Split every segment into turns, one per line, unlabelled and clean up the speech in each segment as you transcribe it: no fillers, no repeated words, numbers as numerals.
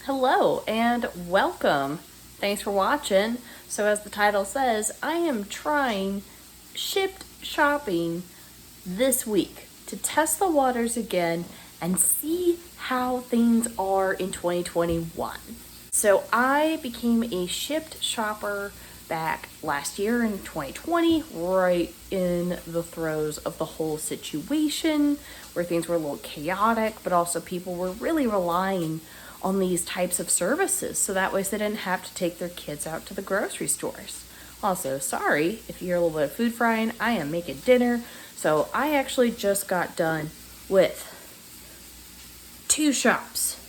Hello and welcome. Thanks for watching. So as the title says, I am trying Shipt Shopping this week to test the waters again and see how things are in 2021. So I became a Shipt shopper back last year in 2020, right in the throes of the whole situation where things were a little chaotic, but also people were really relying on these types of services so that way they didn't have to take their kids out to the grocery stores. Also, sorry if you hear a little bit of food frying, I am making dinner. So I actually just got done with 2 shops.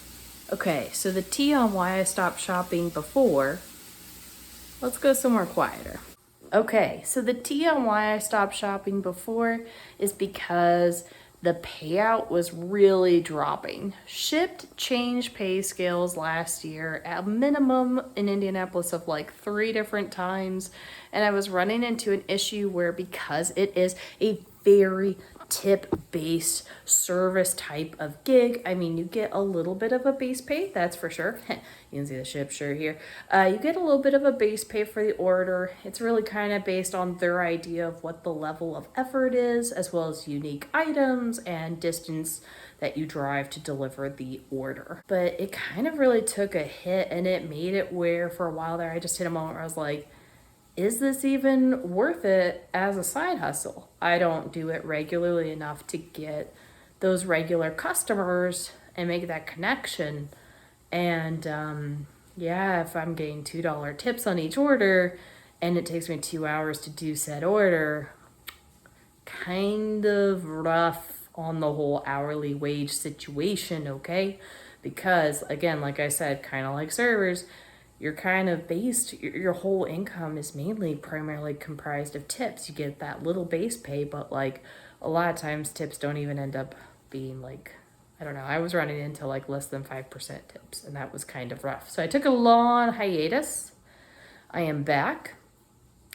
Okay, so the tea on why I stopped shopping before, let's go somewhere quieter. Okay, so the tea on why I stopped shopping before is because the payout was really dropping. Shipt changed pay scales last year at a minimum in Indianapolis of like 3 different times. And I was running into an issue where because it is a very tip-based service type of gig. I mean, you get a little bit of a base pay, that's for sure. You can see the Shipt shirt here. You get a little bit of a base pay for the order. It's really kind of based on their idea of what the level of effort is, as well as unique items and distance that you drive to deliver the order. But it kind of really took a hit, and it made it where for a while there, I just hit a moment where I was like, is this even worth it as a side hustle? I don't do it regularly enough to get those regular customers and make that connection. And yeah, if I'm getting $2 tips on each order and it takes me 2 hours to do said order, kind of rough on the whole hourly wage situation, okay? Because again, like I said, kind of like servers, you're kind of based, your whole income is mainly primarily comprised of tips. You get that little base pay, but like a lot of times tips don't even end up being like, I don't know, I was running into like less than 5% tips, and that was kind of rough. So I took a long hiatus. I am back.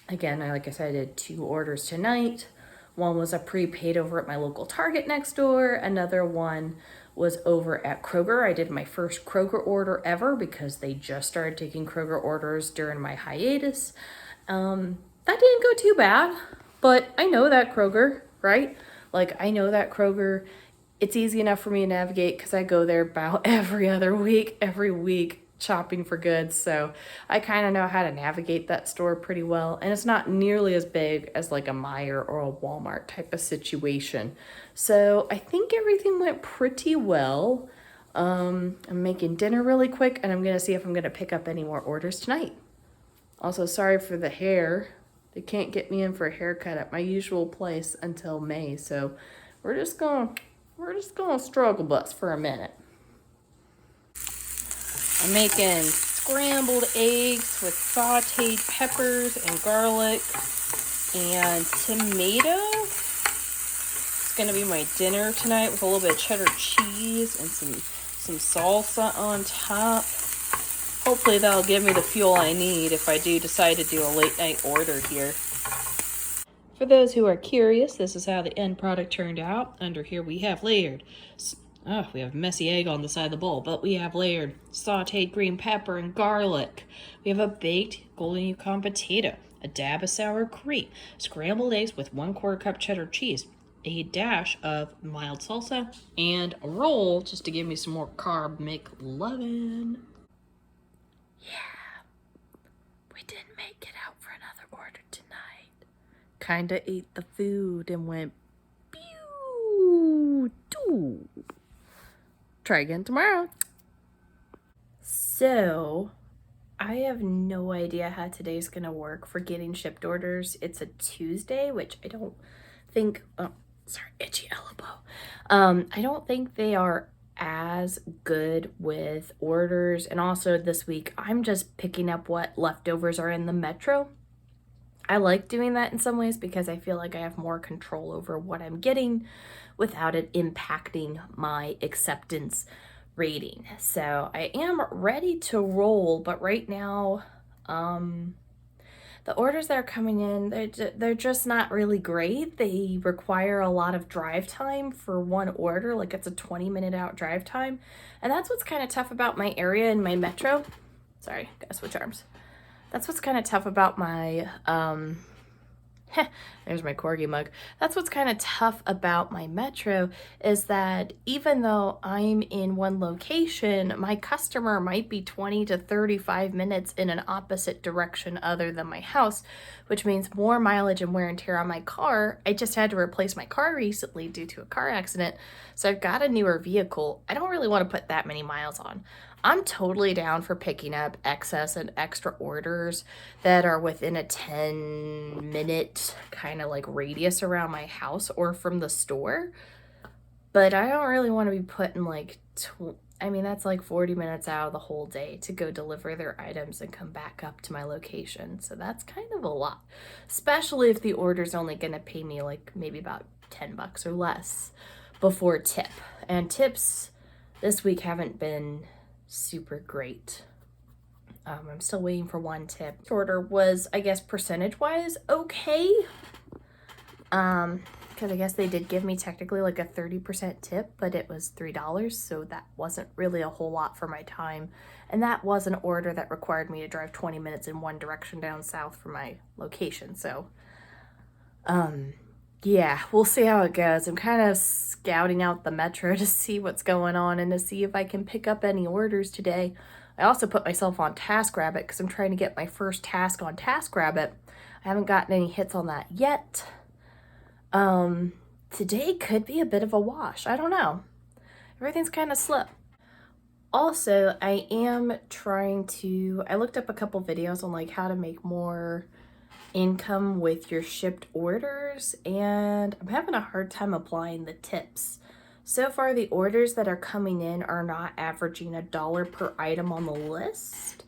Again, like I said, I did 2 orders tonight. One was a prepaid over at my local Target next door. Another one was over at Kroger. I did my first Kroger order ever because they just started taking Kroger orders during my hiatus. That didn't go too bad, but I know that Kroger, right? Like, I know that Kroger. It's easy enough for me to navigate because I go there about every week shopping for goods. So I kind of know how to navigate that store pretty well. And it's not nearly as big as like a Meijer or a Walmart type of situation. So I think everything went pretty well. I'm making dinner really quick, and I'm going to see if I'm going to pick up any more orders tonight. Also, sorry for the hair. They can't get me in for a haircut at my usual place until May. So we're just going to struggle bus for a minute. I'm making scrambled eggs with sauteed peppers and garlic and tomato. It's gonna be my dinner tonight with a little bit of cheddar cheese and some salsa on top. Hopefully that'll give me the fuel I need if I do decide to do a late night order here. For those who are curious, this is how the end product turned out. Under here we have layered. We have messy egg on the side of the bowl, but we have layered sauteed green pepper and garlic. We have a baked golden Yukon potato, a dab of sour cream, scrambled eggs with 1/4 cup cheddar cheese, a dash of mild salsa, and a roll just to give me some more carb McLovin. Yeah, we didn't make it out for another order tonight. Kinda ate the food and went pew doo. Try again tomorrow. So I have no idea how today's gonna work for getting shipped orders. It's a Tuesday, which I don't think, itchy elbow. I don't think they are as good with orders. And also this week, I'm just picking up what leftovers are in the metro. I like doing that in some ways because I feel like I have more control over what I'm getting without it impacting my acceptance rating. So I am ready to roll, but right now, the orders that are coming in, they're just not really great. They require a lot of drive time for one order, like it's a 20-minute out drive time. And that's what's kind of tough about my area and my metro. Sorry, gotta switch arms. That's what's kind of tough about my, there's my corgi mug. That's what's kind of tough about my metro is that even though I'm in one location, my customer might be 20 to 35 minutes in an opposite direction other than my house, which means more mileage and wear and tear on my car. I just had to replace my car recently due to a car accident, so I've got a newer vehicle. I don't really want to put that many miles on. I'm totally down for picking up excess and extra orders that are within a 10-minute kind of like radius around my house or from the store. But I don't really want to be putting like, that's like 40 minutes out of the whole day to go deliver their items and come back up to my location. So that's kind of a lot, especially if the order's only going to pay me like maybe about $10 or less before tip. And tips this week haven't been super great. I'm still waiting for one tip. Order was, I guess, percentage wise okay, because I guess they did give me technically like a 30% tip, but it was $3, so that wasn't really a whole lot for my time. And that was an order that required me to drive 20 minutes in one direction down south from my location. So yeah, we'll see how it goes. I'm kind of scouting out the metro to see what's going on and to see if I can pick up any orders today. I also put myself on TaskRabbit because I'm trying to get my first task on TaskRabbit. I haven't gotten any hits on that yet. Today could be a bit of a wash. I don't know. Everything's kind of slow. Also, I looked up a couple videos on like how to make more income with your shipped orders, and I'm having a hard time applying the tips. So far, the orders that are coming in are not averaging $1 per item on the list.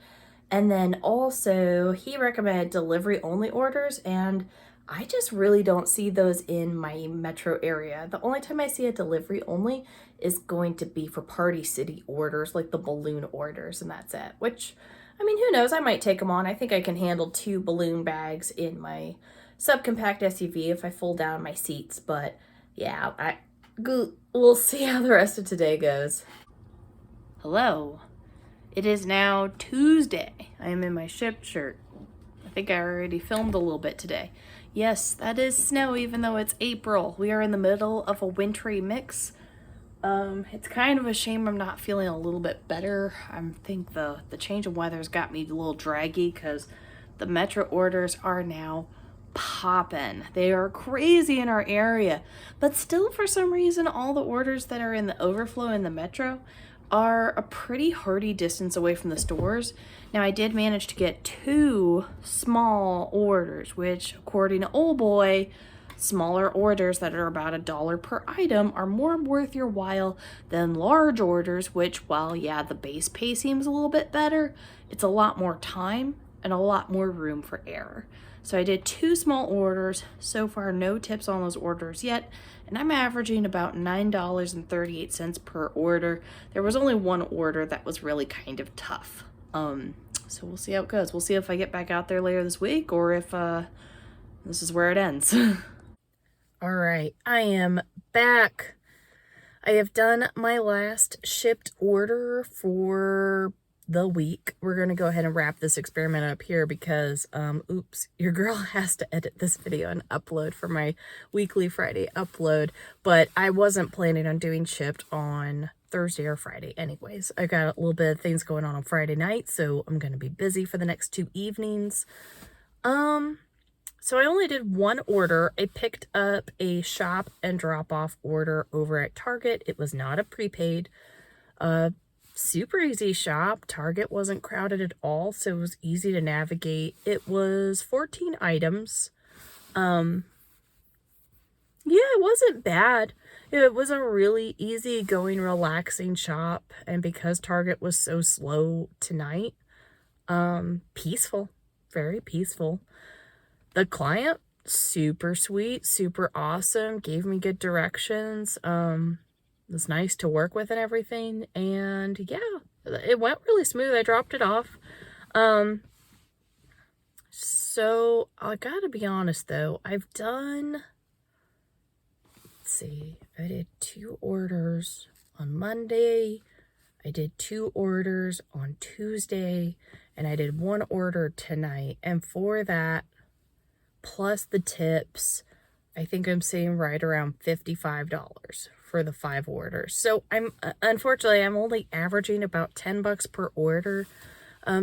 And then also, he recommended delivery only orders, and I just really don't see those in my metro area. The only time I see a delivery only is going to be for Party City orders, like the balloon orders, and that's it. Which, who knows? I might take them on. I think I can handle 2 balloon bags in my subcompact SUV if I fold down my seats. But yeah, we'll see how the rest of today goes. Hello. It is now Tuesday. I am in my Shipt shirt. I think I already filmed a little bit today. Yes, that is snow even though it's April. We are in the middle of a wintry mix. It's kind of a shame I'm not feeling a little bit better. I think the change of weather's got me a little draggy because the metro orders are now popping. They are crazy in our area, but still for some reason all the orders that are in the overflow in the metro are a pretty hearty distance away from the stores. Now I did manage to get 2 small orders, which according to Old Boy, smaller orders that are about $1 per item are more worth your while than large orders, which while yeah, the base pay seems a little bit better, it's a lot more time and a lot more room for error. So I did 2 small orders. So far, no tips on those orders yet, and I'm averaging about $9.38 per order. There was only one order that was really kind of tough. So we'll see how it goes. We'll see if I get back out there later this week or if this is where it ends. All right, I am back. I have done my last shipped order for the week. We're going to go ahead and wrap this experiment up here because, oops, your girl has to edit this video and upload for my weekly Friday upload, but I wasn't planning on doing Shipt on Thursday or Friday anyways. I got a little bit of things going on Friday night, so I'm going to be busy for the next 2 evenings. So I only did 1 order. I picked up a shop and drop off order over at Target. It was not a prepaid, super easy shop. Target wasn't crowded at all, so it was easy to navigate. It was 14 items. Yeah, it wasn't bad. It was a really easy-going, relaxing shop, and because Target was so slow tonight, peaceful, very peaceful. The client, super sweet, super awesome, gave me good directions. It was nice to work with and everything, and yeah, it went really smooth. I dropped it off. So I gotta be honest though, I've done, let's see, I did 2 orders on Monday, I did 2 orders on Tuesday, and I did 1 order tonight. And for that, plus the tips, I think I'm saying right around $55 for the 5 orders. So unfortunately, I'm only averaging about $10 per order.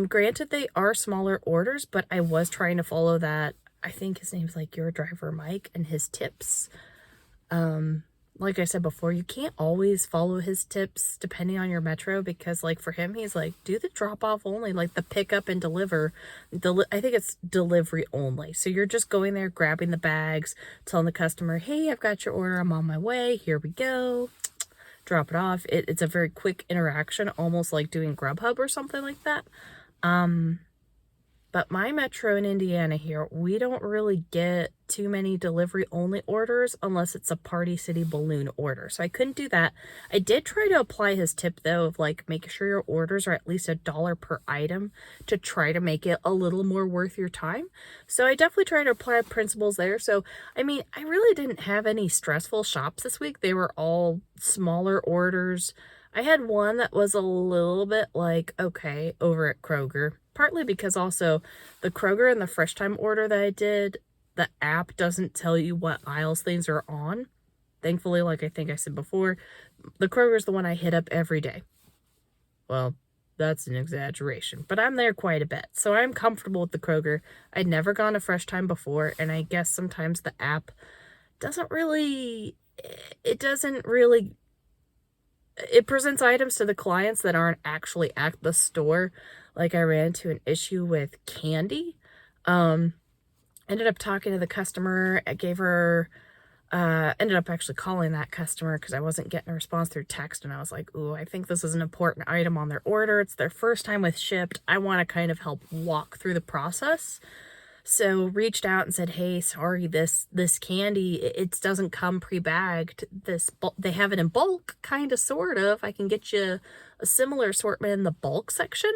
Granted, they are smaller orders, but I was trying to follow that. I think his name's like Your Driver Mike, and his tips. Like I said before, you can't always follow his tips depending on your metro, because like for him, he's like, do the drop off only, like the pick up and deliver. I think it's delivery only. So you're just going there, grabbing the bags, telling the customer, hey, I've got your order. I'm on my way. Here we go. Drop it off. It's a very quick interaction, almost like doing Grubhub or something like that. But my metro in Indiana here, we don't really get too many delivery only orders unless it's a Party City balloon order. So I couldn't do that. I did try to apply his tip though of like making sure your orders are at least $1 per item to try to make it a little more worth your time. So I definitely tried to apply principles there. So, I mean, I really didn't have any stressful shops this week. They were all smaller orders. I had one that was a little bit like, okay, over at Kroger. Partly because also the Kroger and the Fresh Time order that I did, the app doesn't tell you what aisles things are on. Thankfully, like I think I said before, the Kroger is the one I hit up every day. Well, that's an exaggeration, but I'm there quite a bit. So I'm comfortable with the Kroger. I'd never gone to Fresh Time before, and I guess sometimes the app doesn't really, it presents items to the clients that aren't actually at the store. Like I ran into an issue with candy. Ended up talking to the customer. I gave her, ended up actually calling that customer because I wasn't getting a response through text. And I was like, ooh, I think this is an important item on their order. It's their first time with Shipt. I want to kind of help walk through the process. So reached out and said, hey, sorry, this candy, it doesn't come pre-bagged. They have it in bulk, kind of, sort of. I can get you a similar assortment in the bulk section.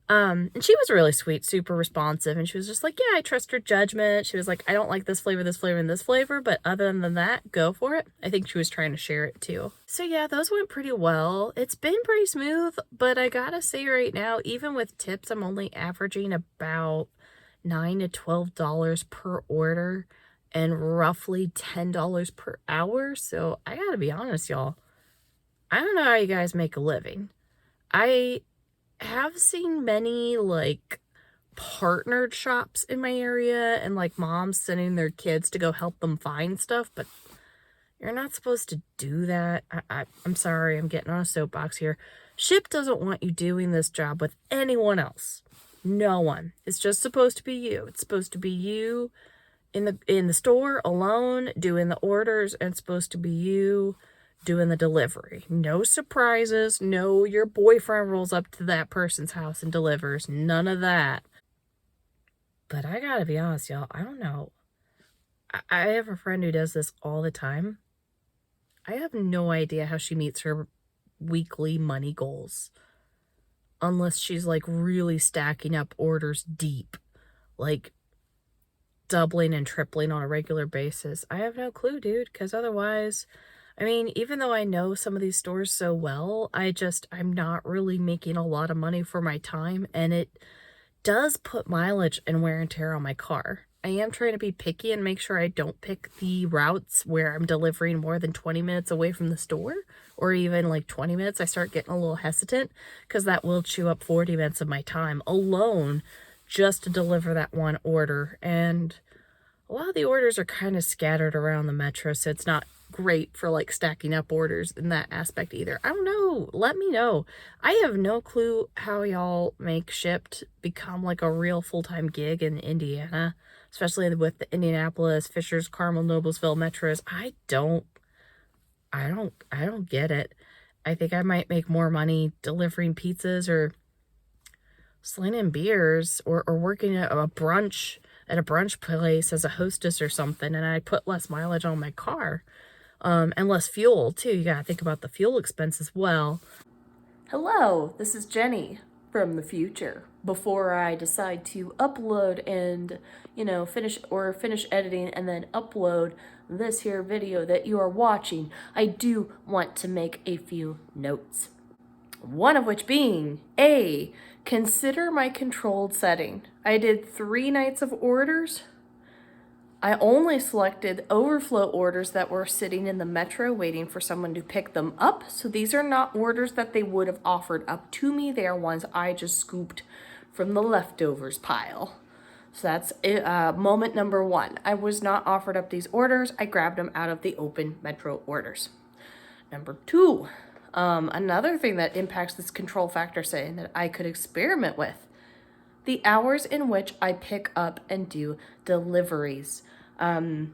And she was really sweet, super responsive. And she was just like, yeah, I trust your judgment. She was like, I don't like this flavor, and this flavor, but other than that, go for it. I think she was trying to share it too. So yeah, those went pretty well. It's been pretty smooth, but I gotta say right now, even with tips, I'm only averaging about $9 to $12 per order and roughly $10 per hour. So I gotta be honest, y'all, I don't know how you guys make a living. I have seen many like partnered shops in my area and like moms sending their kids to go help them find stuff, but you're not supposed to do that. I'm sorry, I'm getting on a soapbox here. Shipt doesn't want you doing this job with anyone else. No one. It's just supposed to be you. It's supposed to be you in the store alone doing the orders, and it's supposed to be you doing the delivery. No surprises. No, your boyfriend rolls up to that person's house and delivers. None of that. But I gotta be honest, y'all, I don't know. I have a friend who does this all the time. I have no idea how she meets her weekly money goals. Unless she's like really stacking up orders deep. Like doubling and tripling on a regular basis. I have no clue, dude, because otherwise, I mean, even though I know some of these stores so well, I'm not really making a lot of money for my time, and it does put mileage and wear and tear on my car. I am trying to be picky and make sure I don't pick the routes where I'm delivering more than 20 minutes away from the store, or even like 20 minutes. I start getting a little hesitant because that will chew up 40 minutes of my time alone just to deliver that one order. And a lot of the orders are kind of scattered around the metro, so it's not great for like stacking up orders in that aspect either. I don't know. Let me know. I have no clue how y'all make Shipt become like a real full-time gig in Indiana, especially with the Indianapolis, Fishers, Carmel, Noblesville metros. I don't get it. I think I might make more money delivering pizzas or slinging beers or working at a brunch place as a hostess or something, and I put less mileage on my car. And less fuel, too. You gotta think about the fuel expense as well. Hello, this is Jenny from the future. before I decide to upload and, finish editing and then upload this here video that you are watching, I do want to make a few notes. One of which being, A, consider my controlled setting. I did 3 nights of orders. I only selected overflow orders that were sitting in the metro waiting for someone to pick them up. So these are not orders that they would have offered up to me. They are ones I just scooped from the leftovers pile. So that's moment number 1. I was not offered up these orders. I grabbed them out of the open metro orders. Number 2, another thing that impacts this control factor setting that I could experiment with, the hours in which I pick up and do deliveries. One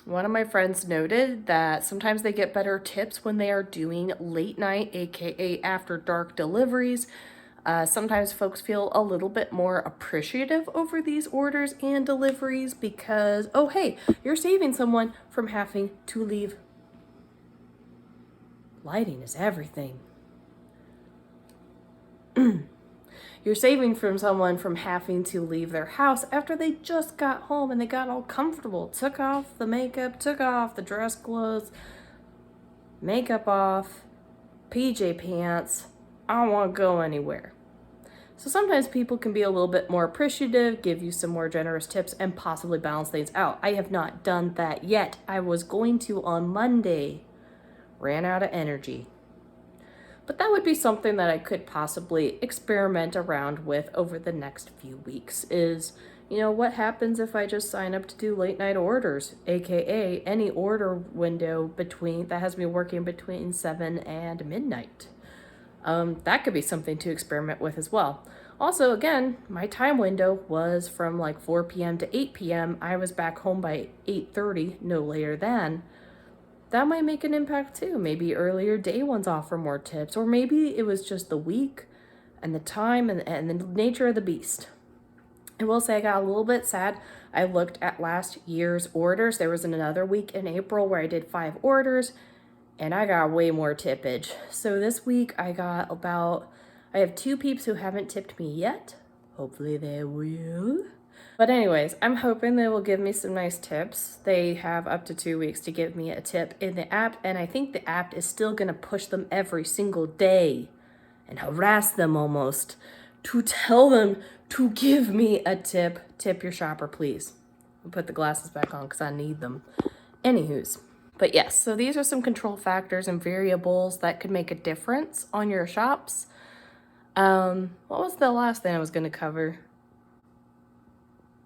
of my friends noted that sometimes they get better tips when they are doing late night, aka after dark deliveries. Sometimes folks feel a little bit more appreciative over these orders and deliveries because, oh hey, you're saving someone from having to leave. Lighting is everything. You're saving from someone from having to leave their house after they just got home and they got all comfortable, took off the makeup, took off the dress clothes, makeup off, PJ pants. I don't want to go anywhere. So sometimes people can be a little bit more appreciative, give you some more generous tips, and possibly balance things out. I have not done that yet. I was going to on Monday. Ran out of energy. But that would be something that I could possibly experiment around with over the next few weeks is, what happens if I just sign up to do late night orders, aka any order window that has me working between 7 and midnight. That could be something to experiment with as well. Also, again, my time window was from like 4 p.m. to 8 p.m. I was back home by 8:30, no later than. That might make an impact too. Maybe earlier day ones offer more tips, or maybe it was just the week and the time and the nature of the beast. I will say I got a little bit sad. I looked at last year's orders. There was another week in April where I did 5 orders and I got way more tippage. So this week I have 2 peeps who haven't tipped me yet. Hopefully they will. But anyways, I'm hoping they will give me some nice tips. They have up to 2 weeks to give me a tip in the app, and I think the app is still going to push them every single day and harass them almost to tell them to give me a tip. Tip your shopper, please. I'll put the glasses back on because I need them. Anywho's. But yes, so these are some control factors and variables that could make a difference on your shops. What was the last thing I was going to cover?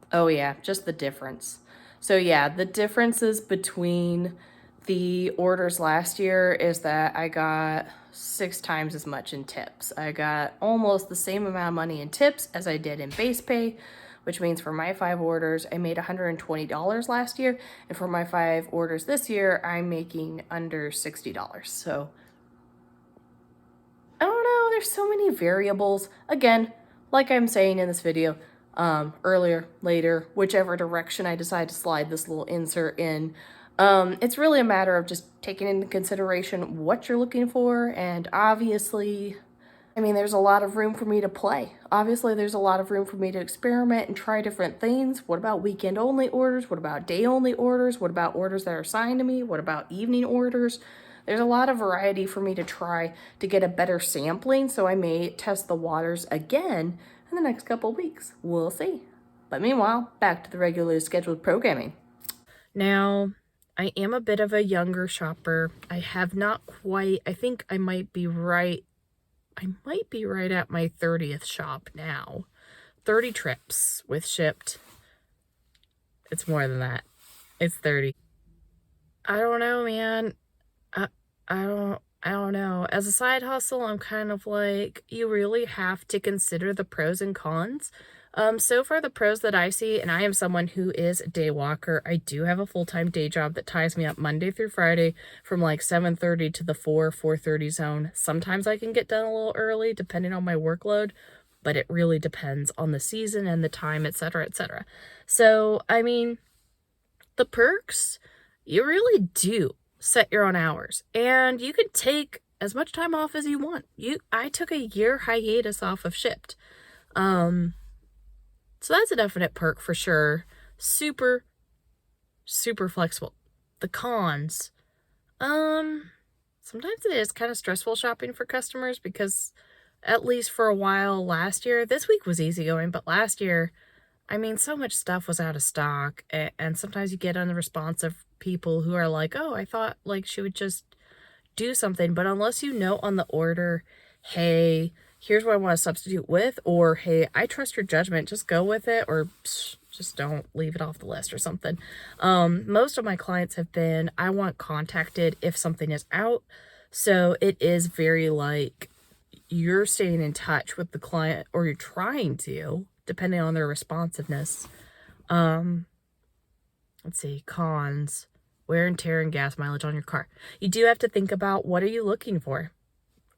Oh yeah, just the difference. So yeah, the differences between the orders last year is that I got 6 times as much in tips. I got almost the same amount of money in tips as I did in base pay, which means for my 5 orders, I made $120 last year. And for my 5 orders this year, I'm making under $60. So I don't know, there's so many variables. Again, like I'm saying in this video, earlier, later, whichever direction I decide to slide this little insert in. It's really a matter of just taking into consideration what you're looking for, and obviously, there's a lot of room for me to play. Obviously, there's a lot of room for me to experiment and try different things. What about weekend-only orders? What about day-only orders? What about orders that are assigned to me? What about evening orders? There's a lot of variety for me to try to get a better sampling, so I may test the waters again in the next couple weeks. We'll see. But meanwhile, back to the regularly scheduled programming. Now, I am a bit of a younger shopper. I have not quite, I think I might be right at my 30th shop now. 30 trips with Shipt. It's more than that. It's 30. I don't know, man. I don't know. As a side hustle, I'm kind of like, you really have to consider the pros and cons. So far the pros that I see, and I am someone who is a day walker. I do have a full-time day job that ties me up Monday through Friday from like 7:30 to the 4:30 zone. Sometimes I can get done a little early depending on my workload, but it really depends on the season and the time, etc., etc. So, the perks, you really do set your own hours, and you can take as much time off as you want. I took a year hiatus off of Shipt.
So that's a definite perk for sure. Super, super flexible. The cons. Sometimes it is kind of stressful shopping for customers because at least for a while last year, this week was easygoing, but last year, I mean, so much stuff was out of stock, and sometimes you get unresponsive people who are like, oh, I thought like she would just do something, but unless you know on the order, hey, here's what I want to substitute with, or hey, I trust your judgment, just go with it, or just don't leave it off the list or something. Most of my clients have been, I want contacted if something is out. So it is very like you're staying in touch with the client, or you're trying to, depending on their responsiveness. Let's see, cons, wear and tear and gas mileage on your car. You do have to think about, what are you looking for?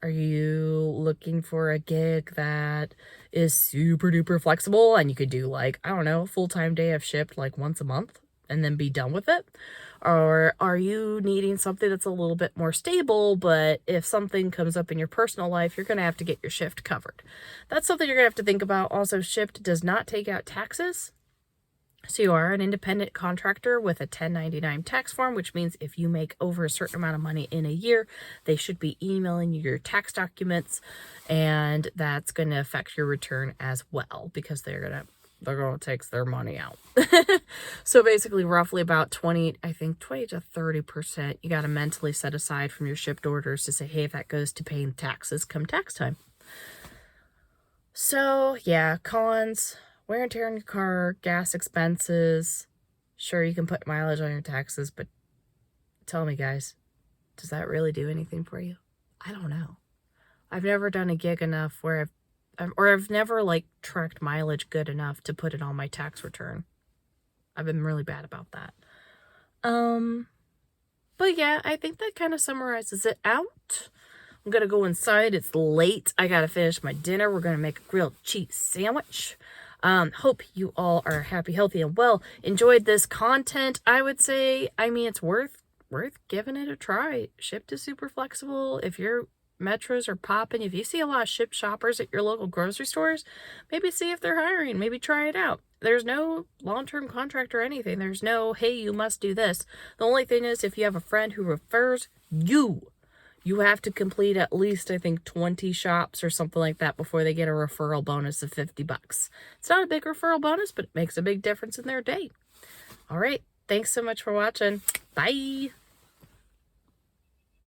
Are you looking for a gig that is super duper flexible and you could do like, I don't know, a full-time day of Shipt like once a month and then be done with it? Or are you needing something that's a little bit more stable, but if something comes up in your personal life, you're going to have to get your shift covered? That's something you're going to have to think about. Also, Shipt does not take out taxes. So you are an independent contractor with a 1099 tax form, which means if you make over a certain amount of money in a year, they should be emailing you your tax documents, and that's going to affect your return as well because they're going to take their money out. So basically roughly about 20 to 30% you got to mentally set aside from your shipped orders to say, hey, if that goes to paying taxes come tax time. So yeah, cons, wear and tear on your car, gas expenses. Sure, you can put mileage on your taxes, but tell me, guys, does that really do anything for you? I don't know. I've never done a gig enough where I've never like tracked mileage good enough to put it on my tax return. I've been really bad about that. But yeah, I think that kind of summarizes it out. I'm gonna go inside. It's late. I gotta finish my dinner. We're gonna make a grilled cheese sandwich. Hope you all are happy, healthy, and well. Enjoyed this content. I would say, I mean, it's worth giving it a try. Shipt is super flexible. If your metros are popping, if you see a lot of Shipt shoppers at your local grocery stores, maybe see if they're hiring. Maybe try it out. There's no long-term contract or anything. There's no, hey, you must do this. The only thing is, if you have a friend who refers you have to complete at least, I think, 20 shops or something like that before they get a referral bonus of $50. It's not a big referral bonus, but it makes a big difference in their day. All right. Thanks so much for watching. Bye.